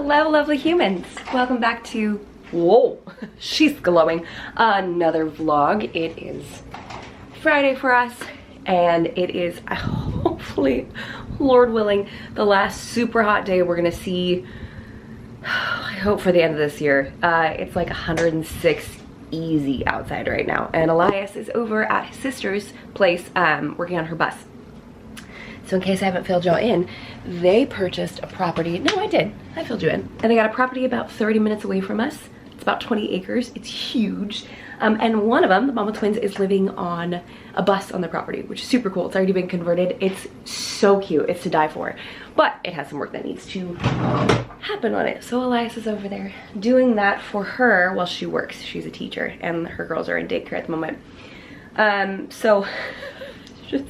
Hello, lovely humans. Welcome back to, whoa, she's glowing, another vlog. It is Friday for us, and it is hopefully, Lord willing, the last super hot day we're gonna see, I hope, for the end of this year. It's like 106 easy outside right now, and Elias is over at his sister's place working on her bus. So in case I haven't filled y'all in, they purchased a property. No, I did. I filled you in. And they got a property about 30 minutes away from us. It's about 20 acres. It's huge. And one of them, the mama twins, is living on a bus on the property, which is super cool. It's already been converted. It's so cute. It's to die for. But it has some work that needs to happen on it. So Elias is over there doing that for her while she works. She's a teacher, and her girls are in daycare at the moment. So just,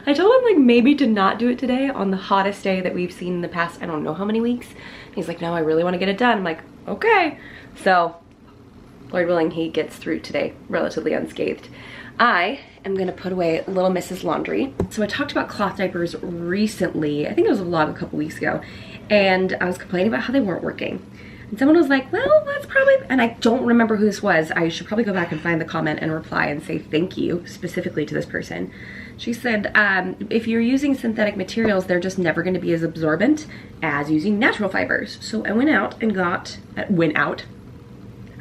I told him like maybe to not do it today on the hottest day that we've seen in the past, I don't know how many weeks. He's like, no, I really want to get it done. I'm like, okay. So Lord willing, he gets through today relatively unscathed. I am gonna put away little Mrs. Laundry. So I talked about cloth diapers recently. I think it was a vlog a couple weeks ago, and I was complaining about how they weren't working. And someone was like, well, that's probably, and I don't remember who this was. I should probably go back and find the comment and reply and say thank you specifically to this person. She said, if you're using synthetic materials, they're just never going to be as absorbent as using natural fibers. So I went out and got, I went out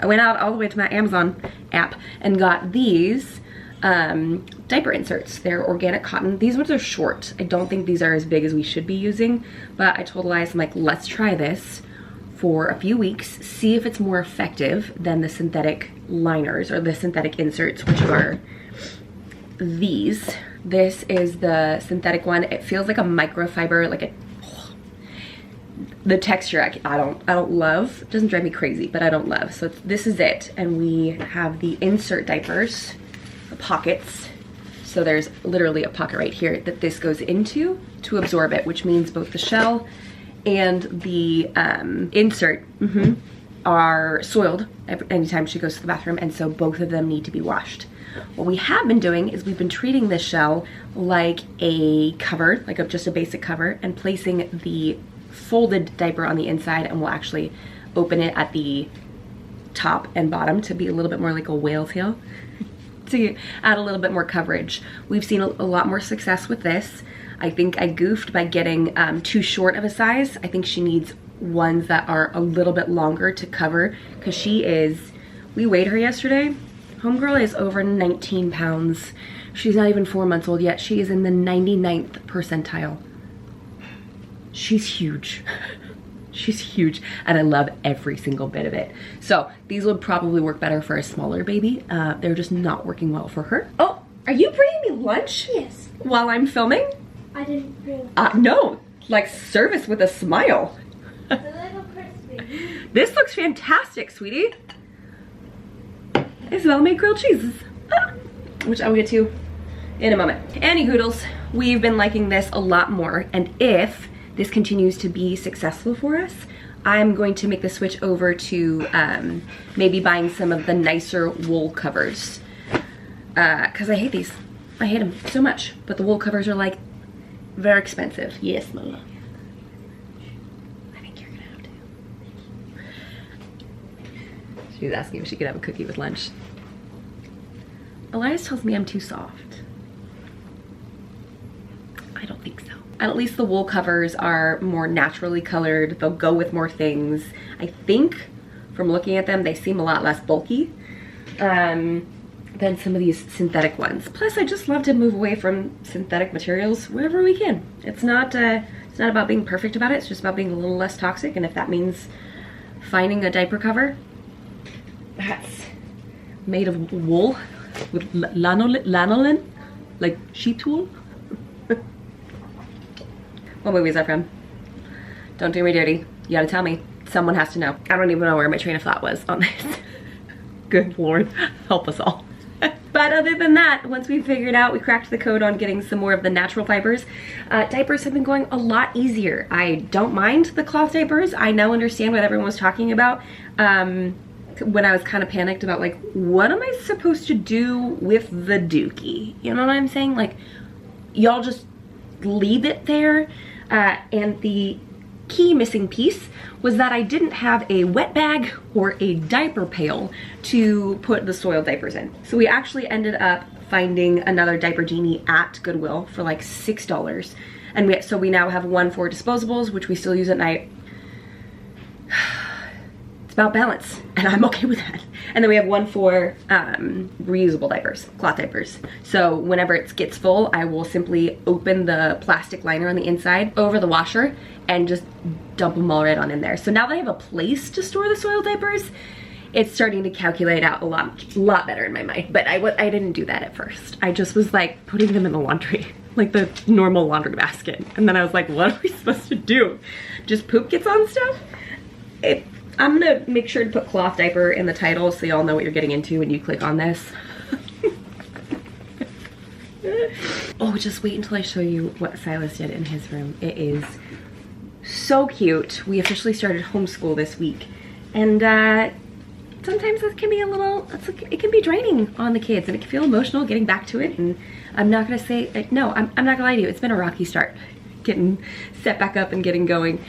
all the way to my Amazon app and got these diaper inserts. They're organic cotton. These ones are short. I don't think these are as big as we should be using, but I told Elias, I'm like, let's try this for a few weeks, see if it's more effective than the synthetic liners or the synthetic inserts, which are these. This is the synthetic one. It feels like a microfiber, like a, the texture I don't love. It doesn't drive me crazy, but I don't love. So this is it. And we have the insert diapers, the pockets. So there's literally a pocket right here that this goes into to absorb it, which means both the shell and the insert are soiled anytime she goes to the bathroom, and so both of them need to be washed. What we have been doing is we've been treating this shell like a cover, like just a basic cover, and placing the folded diaper on the inside, and we'll actually open it at the top and bottom to be a little bit more like a whale tail to add a little bit more coverage. We've seen a lot more success with this. I think I goofed by getting too short of a size. I think she needs ones that are a little bit longer to cover, because she is, we weighed her yesterday. Homegirl is over 19 pounds. She's not even 4 months old yet. She is in the 99th percentile. She's huge. She's huge, and I love every single bit of it. So these would probably work better for a smaller baby. They're just not working well for her. Oh, are you bringing me lunch? Yes. While I'm filming? I didn't bring. No, like service with a smile. The little crispy. This looks fantastic, sweetie. It's well-made grilled cheeses, which I will get to in a moment. Any hoodles, we've been liking this a lot more, and if this continues to be successful for us, I'm going to make the switch over to maybe buying some of the nicer wool covers, because I hate these. I hate them so much, but the wool covers are like very expensive. Yes, my love. I think you're gonna have to. She's asking if she could have a cookie with lunch. Elias tells me I'm too soft. I don't think so. At least the wool covers are more naturally colored. They'll go with more things. I think from looking at them, they seem a lot less bulky than some of these synthetic ones. Plus, I just love to move away from synthetic materials wherever we can. It's not about being perfect about it. It's just about being a little less toxic. And if that means finding a diaper cover that's made of wool with lanolin, like sheep wool. What movie is that from? Don't do me dirty. You gotta tell me. Someone has to know. I don't even know where my train of thought was on this. Good Lord, help us all. But other than that, once we figured out, we cracked the code on getting some more of the natural fibers, diapers have been going a lot easier. I don't mind the cloth diapers. I now understand what everyone was talking about when I was kind of panicked about like, what am I supposed to do with the dookie? You know what I'm saying? Like, y'all just leave it there. And the key missing piece was that I didn't have a wet bag or a diaper pail to put the soiled diapers in. So we actually ended up finding another diaper genie at Goodwill for like $6. And so we now have one for disposables, which we still use at night. It's about balance, and I'm okay with that. And then we have one for reusable diapers, cloth diapers. So whenever it gets full, I will simply open the plastic liner on the inside over the washer and just dump them all right on in there. So now that I have a place to store the soiled diapers, it's starting to calculate out a lot better in my mind. But I didn't do that at first. I just was like putting them in the laundry, like the normal laundry basket. And then I was like, what are we supposed to do? Just poop gets on stuff? I'm gonna make sure to put cloth diaper in the title so y'all know what you're getting into when you click on this. Oh, just wait until I show you what Silas did in his room. It is so cute. We officially started homeschool this week, and sometimes it can be it can be draining on the kids, and it can feel emotional getting back to it. And I'm not gonna say, no, I'm not gonna lie to you, it's been a rocky start getting set back up and getting going.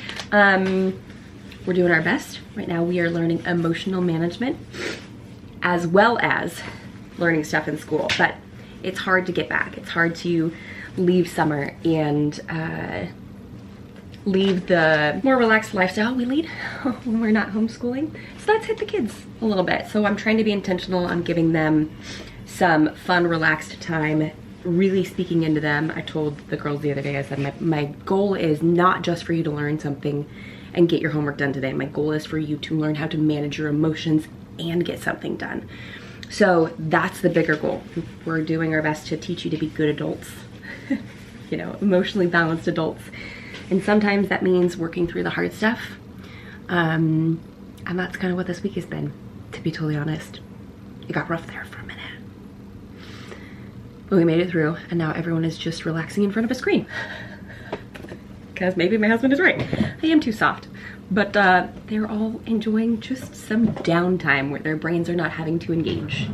We're doing our best. Right now we are learning emotional management as well as learning stuff in school, but it's hard to get back. It's hard to leave summer and leave the more relaxed lifestyle we lead when we're not homeschooling. So that's hit the kids a little bit. So I'm trying to be intentional on giving them some fun, relaxed time, really speaking into them. I told the girls the other day, I said, my goal is not just for you to learn something and get your homework done today. My goal is for you to learn how to manage your emotions and get something done. So that's the bigger goal. We're doing our best to teach you to be good adults, you know, emotionally balanced adults. And sometimes that means working through the hard stuff. And that's kind of what this week has been, to be totally honest. It got rough there for a minute. But we made it through, and now everyone is just relaxing in front of a screen. Because maybe my husband is right. I am too soft. But they're all enjoying just some downtime where their brains are not having to engage.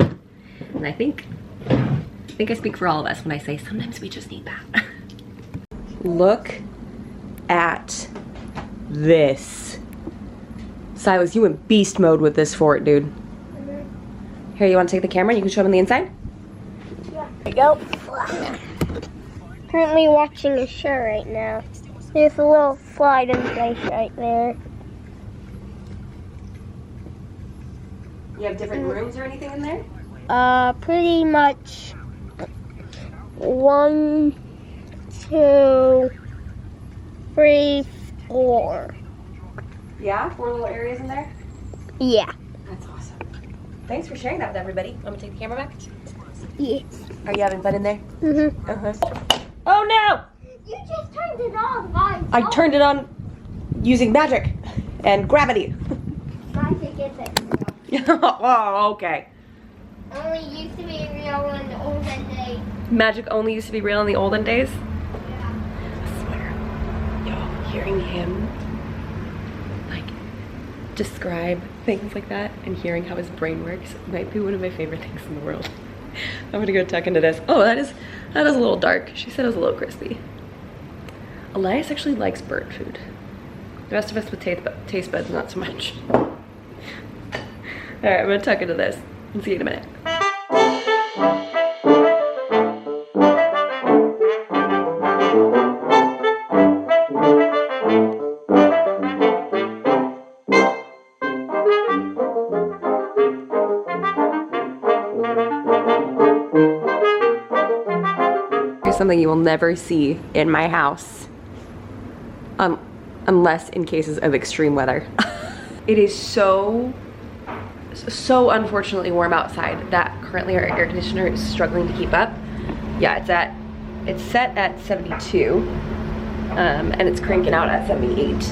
And I think I speak for all of us when I say sometimes we just need that. Look at this. Silas, you went beast mode with this fort, dude. Here, you want to take the camera and you can show them the inside? Yeah. There you go. Currently watching a show right now. There's a little slide in place right there. You have different rooms or anything in there? Pretty much 1, 2, 3, 4. Yeah, 4 little areas in there? Yeah. That's awesome. Thanks for sharing that with everybody. I'm gonna take the camera back. Yes. Are you having fun in there? Mm-hmm. Uh-huh. Oh no! You just turned it on by I turned it on using magic and gravity. Magic isn't. Oh, okay. Only used to be real in the olden days. Magic only used to be real in the olden days? Yeah. I swear. Yo, hearing him like describe things like that and hearing how his brain works might be one of my favorite things in the world. I'm gonna go tuck into this. Oh, that is a little dark. She said it was a little crispy. Elias actually likes bird food. The rest of us with taste buds, not so much. All right, I'm gonna tuck into this and see you in a minute. Here's something you will never see in my house. Unless in cases of extreme weather. It is so unfortunately warm outside that currently our air conditioner is struggling to keep up. Yeah, it's set at 72 and it's cranking out at 78.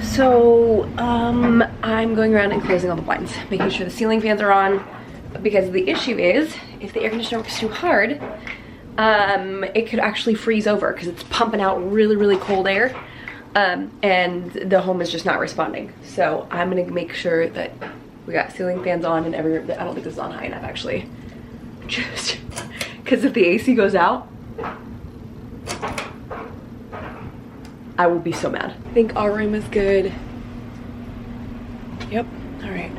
So I'm going around and closing all the blinds, making sure the ceiling fans are on, because the issue is if the air conditioner works too hard, it could actually freeze over because it's pumping out really cold air. And the home is just not responding. So I'm gonna make sure that we got ceiling fans on in every room. I don't think this is on high enough actually. Just because if the AC goes out, I will be so mad. I think our room is good. Yep, all right.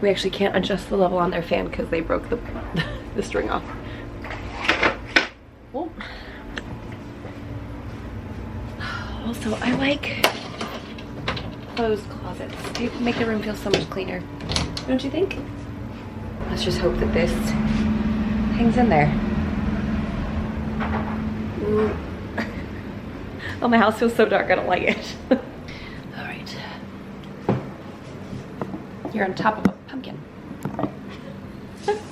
We actually can't adjust the level on their fan because they broke the, the string off. Oh. Also, I like closed closets. They make the room feel so much cleaner. Don't you think? Let's just hope that this hangs in there. Ooh. Oh, my house feels so dark, I don't like it. All right. You're on top of a pumpkin.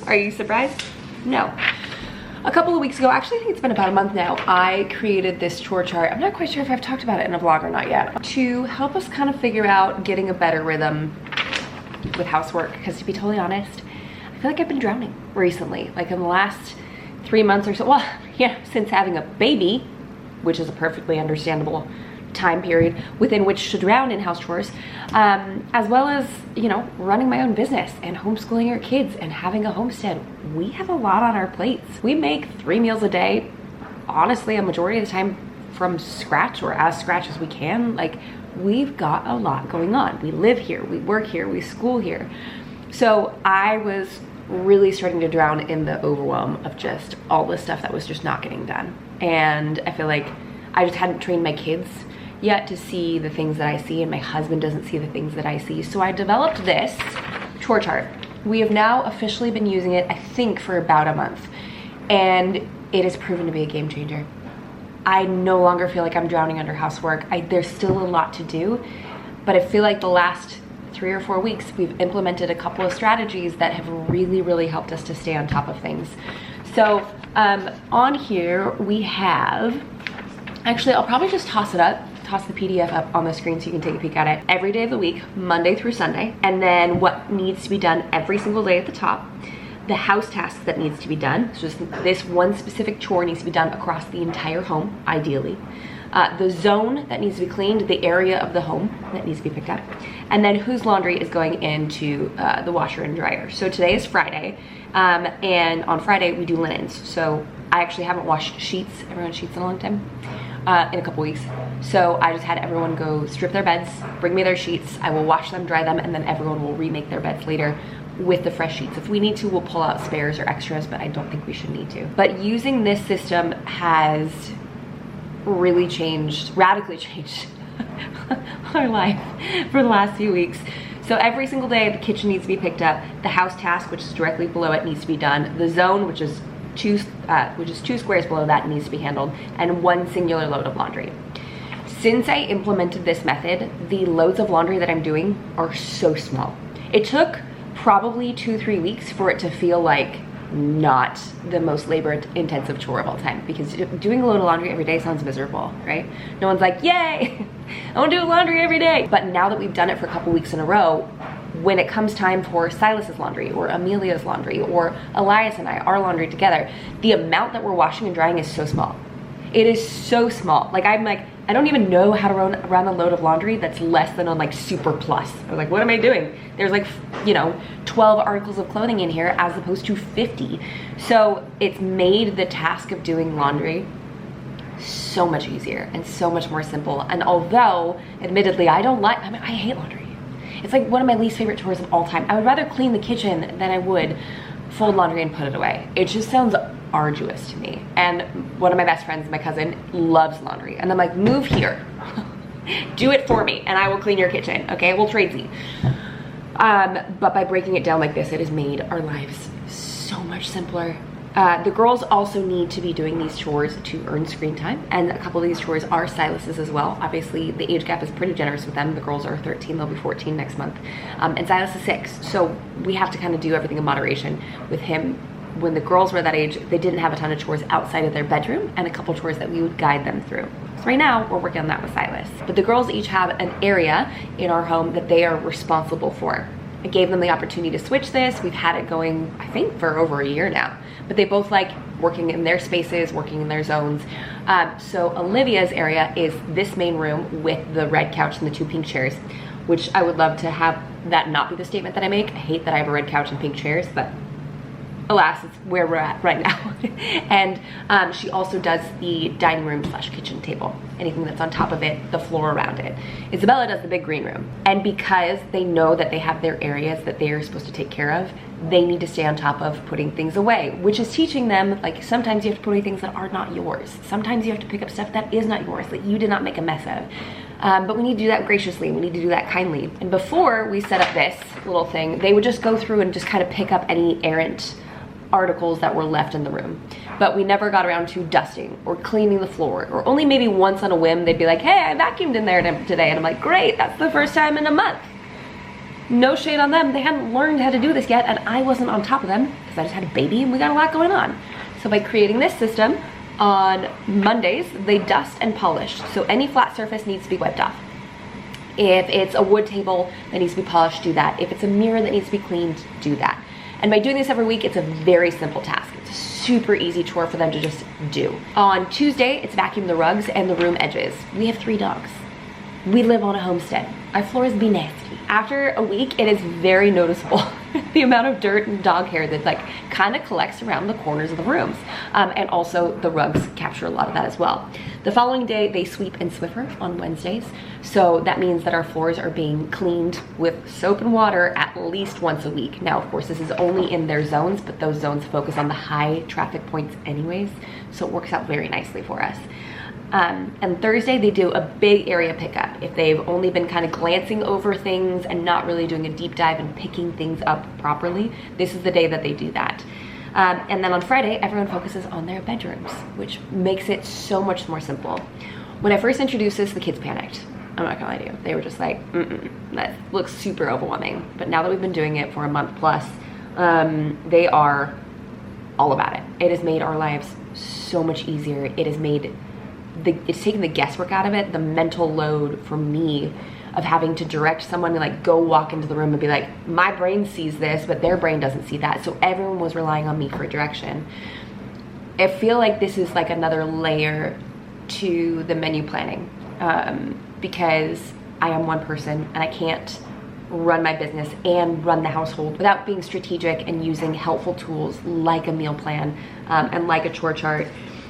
Are you surprised? No. A couple of weeks ago, actually I think it's been about a month now, I created this chore chart. I'm not quite sure if I've talked about it in a vlog or not yet, to help us kind of figure out getting a better rhythm with housework. Because to be totally honest, I feel like I've been drowning recently. Like in the last 3 months or so, well, yeah, since having a baby, which is a perfectly understandable time period within which to drown in house chores, as well as, you know, running my own business and homeschooling our kids and having a homestead. We have a lot on our plates. We make 3 meals a day, honestly, a majority of the time from scratch or as scratch as we can. Like, we've got a lot going on. We live here, we work here, we school here. So I was really starting to drown in the overwhelm of just all the stuff that was just not getting done. And I feel like I just hadn't trained my kids yet to see the things that I see, and my husband doesn't see the things that I see. So I developed this chore chart. We have now officially been using it, I think, for about a month, and it has proven to be a game changer. I no longer feel like I'm drowning under housework. There's still a lot to do, but I feel like the last 3 or 4 weeks we've implemented a couple of strategies that have really helped us to stay on top of things. So on here we have, actually I'll probably just toss the PDF up on the screen so you can take a peek at it. Every day of the week, Monday through Sunday, and then what needs to be done every single day at the top. The house task that needs to be done, so just this one specific chore needs to be done across the entire home, ideally. The zone that needs to be cleaned, the area of the home that needs to be picked up, and then whose laundry is going into the washer and dryer. So today is Friday, and on Friday we do linens. So I actually haven't washed sheets, everyone's sheets in a long time, in a couple weeks. So I just had everyone go strip their beds, bring me their sheets, I will wash them, dry them, and then everyone will remake their beds later with the fresh sheets. If we need to, we'll pull out spares or extras, but I don't think we should need to. But using this system has really changed, radically changed our life for the last few weeks. So every single day the kitchen needs to be picked up, the house task, which is directly below it, needs to be done, the zone, which is two squares below that, needs to be handled, and one singular load of laundry. Since I implemented this method, the loads of laundry that I'm doing are so small. It took probably 2-3 weeks for it to feel like not the most labor intensive chore of all time, because doing a load of laundry every day sounds miserable, right? No one's like, yay, I want to do laundry every day. But now that we've done it for a couple weeks in a row, when it comes time for Silas's laundry or Amelia's laundry or Elias and our laundry together, the amount that we're washing and drying is so small. It is so small. Like, I'm like, I don't even know how to run a load of laundry that's less than on like super plus. I was like, what am I doing? There's like, you know, 12 articles of clothing in here as opposed to 50. So it's made the task of doing laundry so much easier and so much more simple. And although admittedly I hate laundry. It's like one of my least favorite chores of all time. I would rather clean the kitchen than I would fold laundry and put it away. It just sounds arduous to me. And one of my best friends, my cousin, loves laundry. And I'm like, move here. Do it for me and I will clean your kitchen, okay? We'll trade. But by breaking it down like this, it has made our lives so much simpler. The girls also need to be doing these chores to earn screen time, and a couple of these chores are Silas's as well. Obviously, the age gap is pretty generous with them. The girls are 13, they'll be 14 next month, and Silas is 6. So we have to kind of do everything in moderation with him. When the girls were that age, they didn't have a ton of chores outside of their bedroom and a couple chores that we would guide them through. So right now, we're working on that with Silas. But the girls each have an area in our home that they are responsible for. I gave them the opportunity to switch this. We've had it going, I think, for over a year now. But they both like working in their spaces, working in their zones. So Olivia's area is this main room with the red couch and the 2 pink chairs, which I would love to have that not be the statement that I make. I hate that I have a red couch and pink chairs, but alas, it's where we're at right now. And she also does the dining room / kitchen table, anything that's on top of it, the floor around it. Isabella does the big green room. And because they know that they have their areas that they are supposed to take care of, they need to stay on top of putting things away, which is teaching them, like, sometimes you have to put away things that are not yours. Sometimes you have to pick up stuff that is not yours, that you did not make a mess of. But we need to do that graciously. We need to do that kindly. And before we set up this little thing, they would just go through and just kind of pick up any errant articles that were left in the room. But we never got around to dusting or cleaning the floor, or only maybe once on a whim they'd be like, hey, I vacuumed in there today. And I'm like, great, that's the first time in a month. No shade on them. They hadn't learned how to do this yet, and I wasn't on top of them because I just had a baby and we got a lot going on. So by creating this system, on Mondays, they dust and polish. So any flat surface needs to be wiped off. If it's a wood table that needs to be polished, do that. If it's a mirror that needs to be cleaned, do that. And by doing this every week, it's a very simple task. It's a super easy chore for them to just do. On Tuesday, it's vacuum the rugs and the room edges. We have 3 dogs. We live on a homestead. Our floors be nasty. After a week, it is very noticeable the amount of dirt and dog hair that like kind of collects around the corners of the rooms. And also the rugs capture a lot of that as well. The following day, they sweep and Swiffer on Wednesdays. So that means that our floors are being cleaned with soap and water at least once a week. Now, of course, this is only in their zones, but those zones focus on the high traffic points anyways. So it works out very nicely for us. And Thursday they do a big area pickup. If they've only been kind of glancing over things and not really doing a deep dive and picking things up properly, this is the day that they do that. And then on Friday, everyone focuses on their bedrooms, which makes it so much more simple. When I first introduced this, the kids panicked. I'm not gonna lie to you. They were just like, that looks super overwhelming. But now that we've been doing it for a month plus, they are all about it. It has made our lives so much easier. It has made it's taken the guesswork out of it, the mental load for me of having to direct someone to like go walk into the room and be like, my brain sees this, but their brain doesn't see that. So everyone was relying on me for direction. I feel like this is like another layer to the menu planning because I am one person and I can't run my business and run the household without being strategic and using helpful tools like a meal plan and like a chore chart.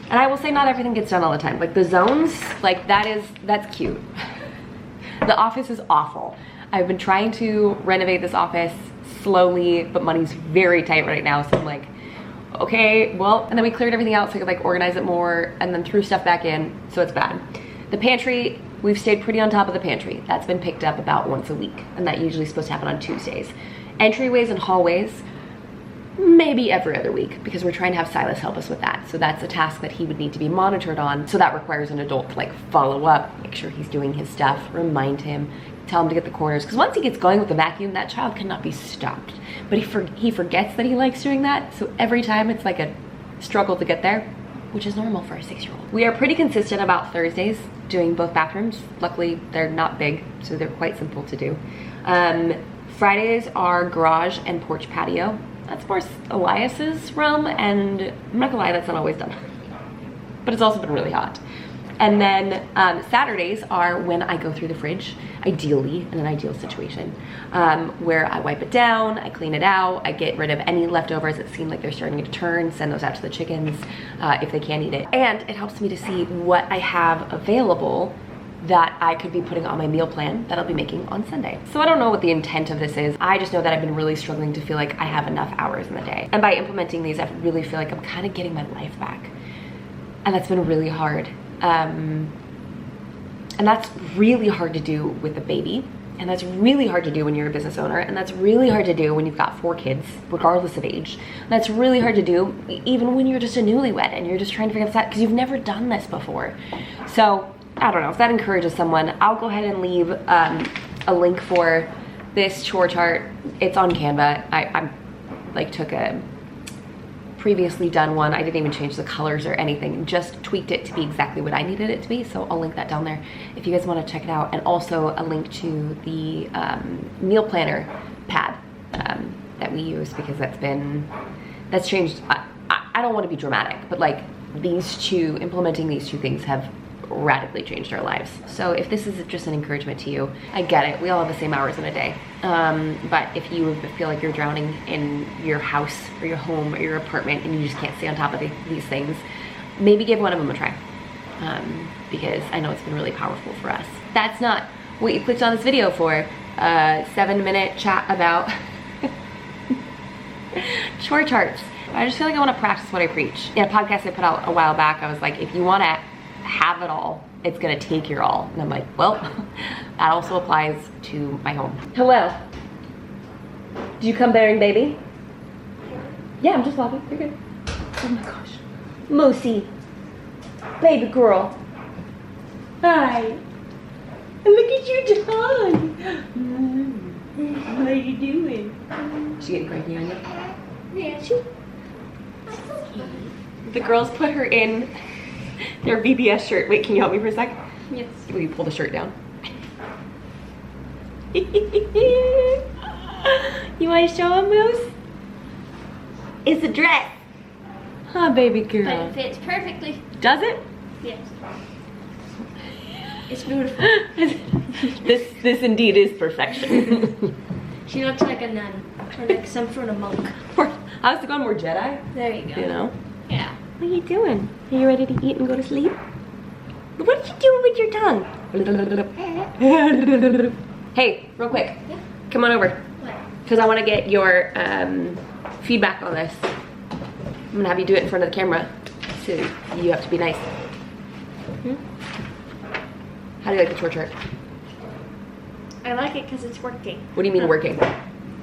And I will say not everything gets done all the time. Like the zones, like that's cute. The office is awful. I've been trying to renovate this office slowly, but money's very tight right now. So I'm like, okay, well, and then we cleared everything out so I could like organize it more and then threw stuff back in, so it's bad. The pantry, we've stayed pretty on top of the pantry. That's been picked up about once a week, and that usually is supposed to happen on Tuesdays. Entryways and hallways, maybe every other week, because we're trying to have Silas help us with that. So that's a task that he would need to be monitored on. So that requires an adult to like follow up, make sure he's doing his stuff, remind him, tell him to get the corners. Because once he gets going with the vacuum, that child cannot be stopped. But he forgets that he likes doing that. So every time it's like a struggle to get there, which is normal for a 6-year-old. We are pretty consistent about Thursdays doing both bathrooms. Luckily, they're not big, so they're quite simple to do. Fridays are garage and porch patio. That's more Elias's realm, and I'm not gonna lie, that's not always done. But it's also been really hot. And then Saturdays are when I go through the fridge, ideally, in an ideal situation, where I wipe it down, I clean it out, I get rid of any leftovers that seem like they're starting to turn, send those out to the chickens if they can't eat it. And it helps me to see what I have available that I could be putting on my meal plan that I'll be making on Sunday. So I don't know what the intent of this is. I just know that I've been really struggling to feel like I have enough hours in the day. And by implementing these, I really feel like I'm kind of getting my life back. And that's been really hard. And that's really hard to do with a baby. And that's really hard to do when you're a business owner. And that's really hard to do when you've got 4 kids, regardless of age. And that's really hard to do even when you're just a newlywed and you're just trying to figure this out because you've never done this before. So I don't know, if that encourages someone, I'll go ahead and leave a link for this chore chart. It's on Canva. I like took a previously done one. I didn't even change the colors or anything, just tweaked it to be exactly what I needed it to be. So I'll link that down there if you guys want to check it out. And also a link to the meal planner pad that we use, because that's changed. I don't want to be dramatic, but like implementing these two things have radically changed our lives. So if this is just an encouragement to you, I get it. We all have the same hours in a day. But if you feel like you're drowning in your house or your home or your apartment and you just can't stay on top of these things, maybe give one of them a try. Because I know it's been really powerful for us. That's not what you clicked on this video for. 7-minute chat about chore charts. I just feel like I want to practice what I preach. In a podcast I put out a while back, I was like, if you want to have it all, it's gonna take your all. And I'm like, well, that also applies to my home. Hello. Did you come bearing baby? Yeah, I'm just vlogging. You're good. Oh my gosh. Moosey. Baby girl. Hi. Look at your tongue. What are you doing? She getting cranky on you? Yeah, she. The girls put her in their VBS shirt. Wait, can you help me for a sec? Yes. Will you pull the shirt down? You want to show them, Moose? It's a dress. Huh, baby girl. But it fits perfectly. Does it? Yes. It's beautiful. This indeed is perfection. She looks like a nun. Or like some sort of monk. I was going more Jedi. There you go. You know? Yeah. What are you doing? Are you ready to eat and go to sleep? What are you doing with your tongue? Hey, real quick. Yeah. Come on over. What? Because I want to get your feedback on this. I'm going to have you do it in front of the camera. So you have to be nice. How do you like the chore chart? I like it because it's working. What do you mean working?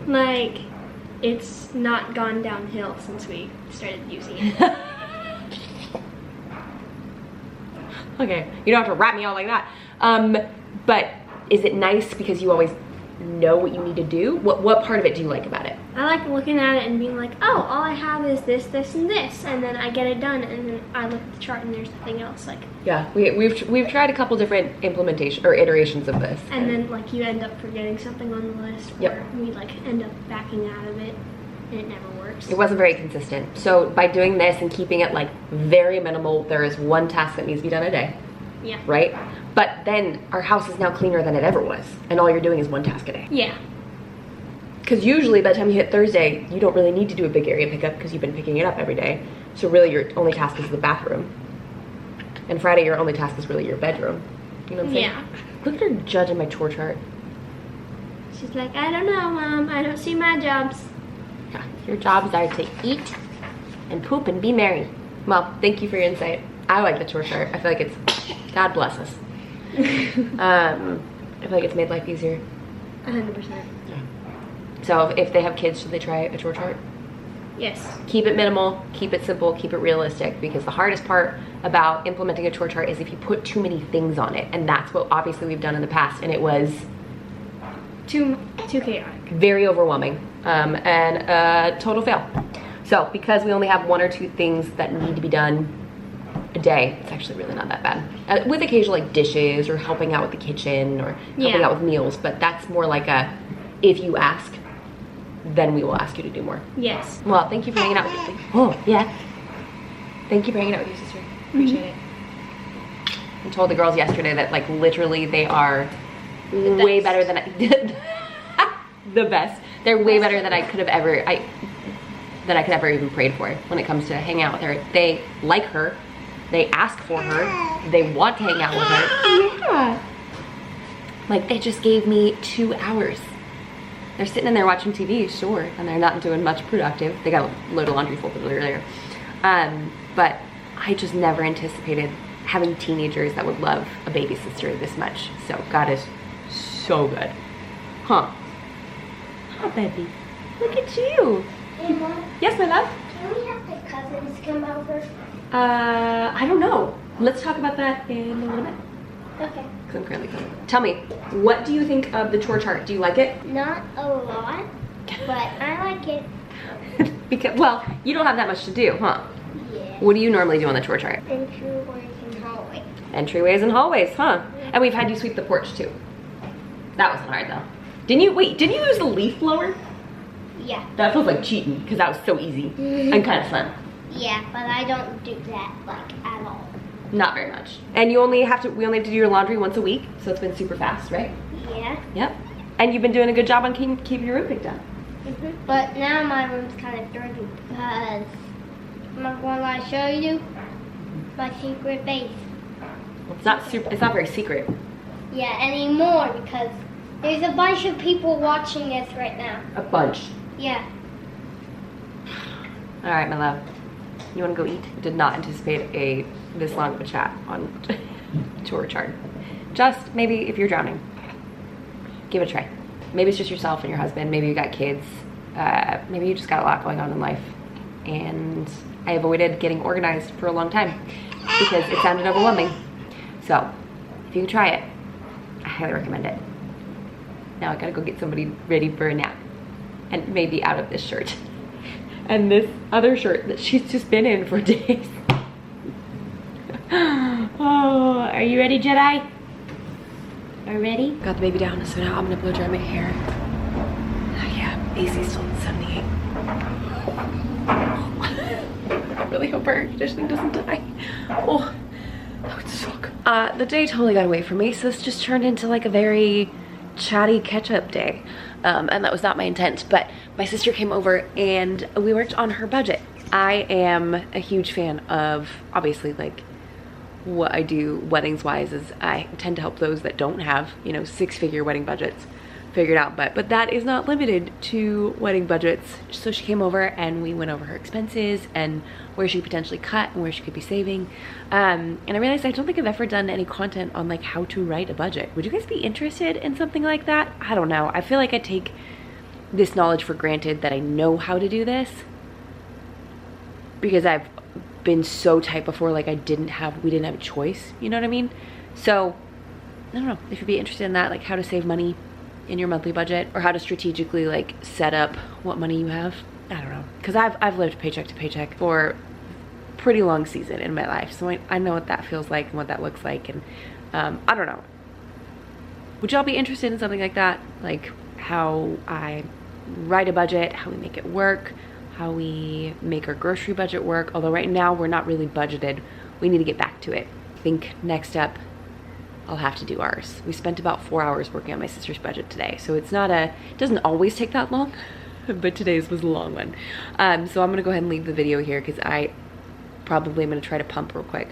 Like, it's not gone downhill since we started using it. Okay, you don't have to wrap me out like that. But is it nice because you always know what you need to do? What part of it do you like about it? I like looking at it and being like, oh, all I have is this, this, and this, and then I get it done, and then I look at the chart and there's nothing else. Like, Yeah, we've tried a couple different implementation or iterations of this. and then like you end up forgetting something on the list, or Yep. we like end up backing out of it, and it never works. It wasn't very consistent. So by doing this and keeping it like very minimal, there is one task that needs to be done a day, Yeah. right? But then our house is now cleaner than it ever was, and all you're doing is one task a day. Yeah. Because usually by the time you hit Thursday, you don't really need to do a big area pickup because you've been picking it up every day. So really your only task is the bathroom. And Friday your only task is really your bedroom. You know what I'm saying? Yeah. Look at her judging my chore chart. She's like, I don't know, Mom. I don't see my jobs. Yeah, your jobs are to eat and poop and be merry. Well, thank you for your insight. I like the chore chart. I feel like it's, God bless us. I feel like it's made life easier. 100%. So if they have kids, should they try a chore chart? Yes. Keep it minimal, keep it simple, keep it realistic, because the hardest part about implementing a chore chart is if you put too many things on it, and that's what obviously we've done in the past, and it was Too chaotic. very overwhelming and a total fail. So because we only have 1 or 2 things that need to be done a day, it's actually really not that bad. With occasional like dishes or helping out with the kitchen or helping out with meals, but that's more like a, if you ask, then we will ask you to do more. Yes. Well, thank you for hanging out with me. Oh, yeah. Thank you for hanging out with your sister. Appreciate it. I told the girls yesterday that like literally they are way better than I the best. They're way better than I could have ever even prayed for when it comes to hanging out with her. They like her. They ask for her. They want to hang out with her. Yeah. Like they just gave me 2 hours. They're sitting in there watching TV, sure, and they're not doing much productive. They got a load of laundry folded earlier. But I just never anticipated having teenagers that would love a baby sister this much. So God is so good. Huh. Huh, baby. Look at you. Hey, Mom, Yes, my love? can we have the cousins come over? I don't know. Let's talk about that in a little bit. Okay. Because I'm currently cooking. Tell me, what do you think of the chore chart? Do you like it? Not a lot, but I like it. Because, well, you don't have that much to do, huh? Yeah. What do you normally do on the chore chart? Entryways and hallways. Entryways and hallways, huh? And we've had you sweep the porch too. That wasn't hard though. Didn't you use the leaf blower? Yeah. That feels like cheating because that was so easy and kind of fun. Yeah, but I don't do that like at all. Not very much. And we only have to do your laundry once a week, so it's been super fast, right? Yeah. Yep. And you've been doing a good job on keeping your room picked up. But now my room's kind of dirty because I'm not going to lie, show you my secret base. It's not very secret. Yeah, anymore because there's a bunch of people watching this right now. A bunch. Yeah. All right, my love. You want to go eat? Did not anticipate this long of a chat on Chore chart. Just maybe if you're drowning, give it a try. Maybe it's just yourself and your husband. Maybe you got kids. Maybe you just got a lot going on in life. And I avoided getting organized for a long time because it sounded overwhelming. So if you can try it, I highly recommend it. Now I gotta go get somebody ready for a nap and maybe out of this shirt and this other shirt that she's just been in for days. Oh, are you ready, Jedi? Are you ready? Got the baby down, so now I'm gonna blow dry my hair. Oh, yeah, AC's still at 78. I really hope our air conditioning doesn't die. Oh, that would suck. The day totally got away from me, so this just turned into like a very chatty catch-up day. And that was not my intent, but my sister came over and we worked on her budget. I am a huge fan of, obviously, like, what I do weddings wise is I tend to help those that don't have, you know, 6-figure wedding budgets figured out, but that is not limited to wedding budgets. So she came over and we went over her expenses and where she potentially cut and where she could be saving. And I realized I don't think I've ever done any content on like how to write a budget. Would you guys be interested in something like that? I don't know. I feel like I take this knowledge for granted that I know how to do this because I've been so tight before, like we didn't have a choice, you know what I mean? So I don't know if you'd be interested in that, like how to save money in your monthly budget or how to strategically like set up what money you have. I don't know, because I've lived paycheck to paycheck for a pretty long season in my life, so I know what that feels like and what that looks like. And I don't know, would y'all be interested in something like that, like how I write a budget, how we make it work, how we make our grocery budget work? Although right now we're not really budgeted, we need to get back to it. I think next up I'll have to do ours. We spent about 4 hours working on my sister's budget today, so it doesn't always take that long, but today's was a long one. So I'm gonna go ahead and leave the video here because I probably am gonna try to pump real quick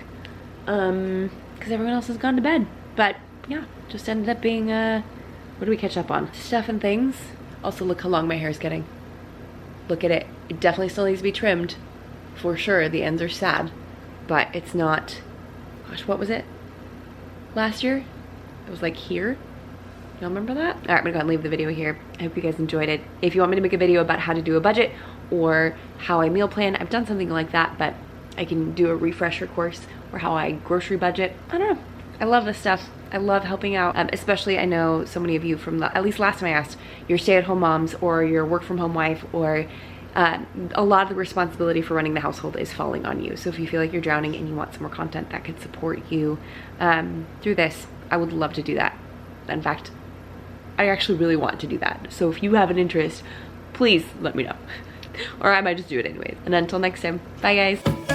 because everyone else has gone to bed. But yeah, just ended up being what do we catch up on? Stuff and things. Also, look how long my hair is getting. Look at it. It definitely still needs to be trimmed for sure. The ends are sad, but it's not, gosh, what was it last year? It was like here. Y'all remember that? All right, I'm gonna go ahead and leave the video here. I hope you guys enjoyed it. If you want me to make a video about how to do a budget or how I meal plan, I've done something like that, but I can do a refresher course or how I grocery budget. I don't know. I love this stuff. I love helping out, especially I know so many of you from at least last time I asked, you're stay-at-home moms or you're work-from-home wife, or a lot of the responsibility for running the household is falling on you. So if you feel like you're drowning and you want some more content that could support you through this, I would love to do that. In fact, I actually really want to do that. So if you have an interest, please let me know. Or I might just do it anyways. And until next time, bye guys.